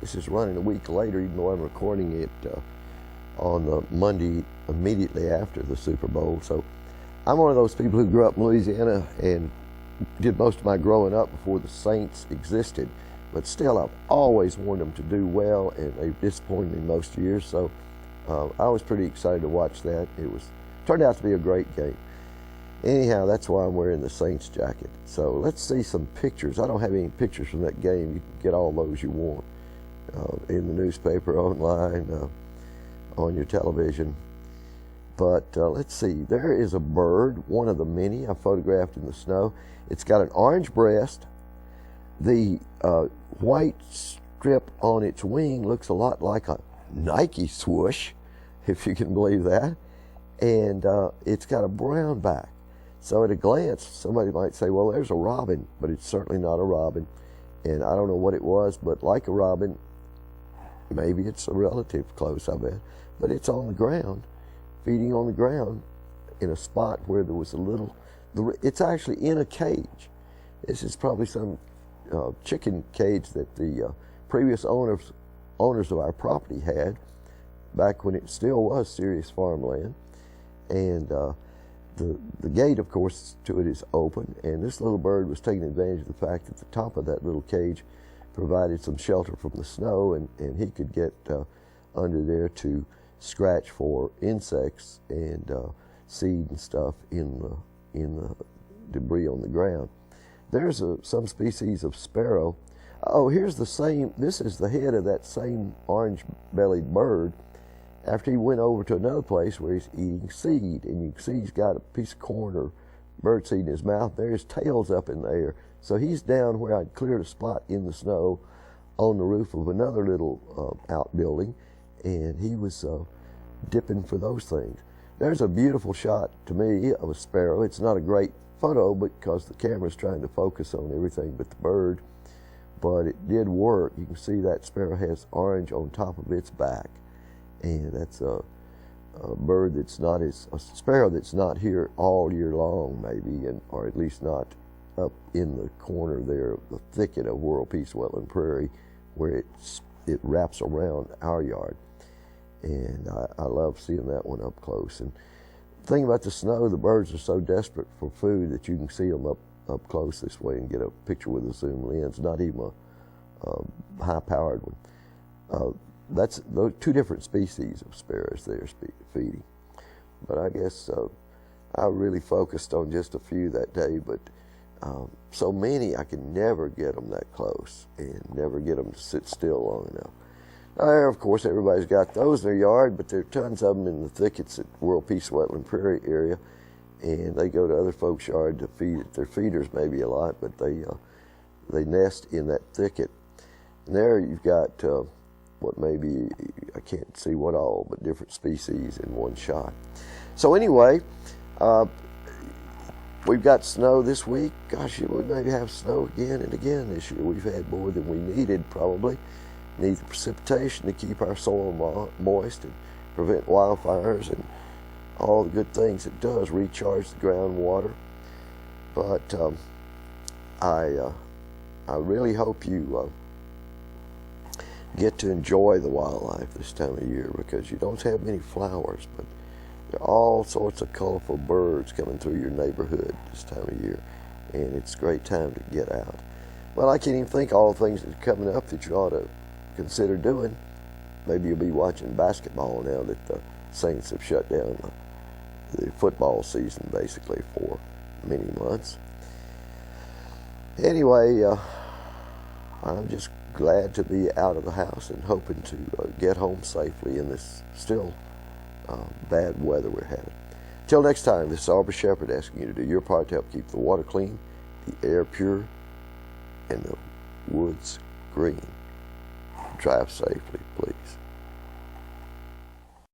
This is running a week later, even though I'm recording it on the Monday immediately after the Super Bowl. So I'm one of those people who grew up in Louisiana and did most of my growing up before the Saints existed. But still, I've always wanted them to do well, and they've disappointed me most years. So I was pretty excited to watch that. Turned out to be a great game. Anyhow, that's why I'm wearing the Saints jacket. So let's see some pictures. I don't have any pictures from that game. You can get all those you want in the newspaper, online, on your television. But let's see. There is a bird, one of the many I photographed in the snow. It's got an orange breast. The white strip on its wing looks a lot like a Nike swoosh, if you can believe that. And it's got a brown back. So at a glance, somebody might say, well, there's a robin, but it's certainly not a robin. And I don't know what it was, but like a robin, maybe it's a relative close, I bet. But it's on the ground, feeding on the ground in a spot where there was it's actually in a cage. This is probably some chicken cage that the previous owners of our property had back when it still was serious farmland. And the gate, of course, to it is open, and this little bird was taking advantage of the fact that the top of that little cage provided some shelter from the snow, and he could get under there to scratch for insects and seed and stuff in the debris on the ground. There's some species of sparrow. Oh, here's this is the head of that same orange-bellied bird after he went over to another place where he's eating seed, and you can see he's got a piece of corn or bird seed in his mouth. There, his tail's up in the air. So he's down where I'd cleared a spot in the snow on the roof of another little outbuilding, and he was dipping for those things. There's a beautiful shot to me of a sparrow. It's not a great photo because the camera's trying to focus on everything but the bird, but it did work. You can see that sparrow has orange on top of its back. And that's a bird that's a sparrow that's not here all year long, maybe, or at least not up in the corner there of the thicket of World Peace Wetland Prairie, where it wraps around our yard. And I love seeing that one up close. And the thing about the snow, the birds are so desperate for food that you can see them up close this way and get a picture with a zoom lens, not even a high-powered one. That's those two different species of sparrows they're feeding. But I guess I really focused on just a few that day, but so many I can never get them that close and never get them to sit still long enough. Now, there, of course, everybody's got those in their yard, but there are tons of them in the thickets at World Peace Wetland Prairie area, and they go to other folks' yard to feed. Their feeders maybe a lot, but they nest in that thicket. And there you've got what maybe, I can't see what all, but different species in one shot. So anyway, we've got snow this week. Gosh, we maybe have snow again and again this year. We've had more than we needed, probably. Need the precipitation to keep our soil moist and prevent wildfires and all the good things it does, recharge the groundwater. But I really hope you get to enjoy the wildlife this time of year, because you don't have many flowers, but there are all sorts of colorful birds coming through your neighborhood this time of year, and it's a great time to get out. Well, I can't even think of all the things that are coming up that you ought to consider doing. Maybe you'll be watching basketball now that the Saints have shut down the football season basically for many months. Anyway, I'm just glad to be out of the house and hoping to get home safely in this still bad weather we're having. Till next time, this is Aubrey Shepherd asking you to do your part to help keep the water clean, the air pure, and the woods green. Drive safely, please.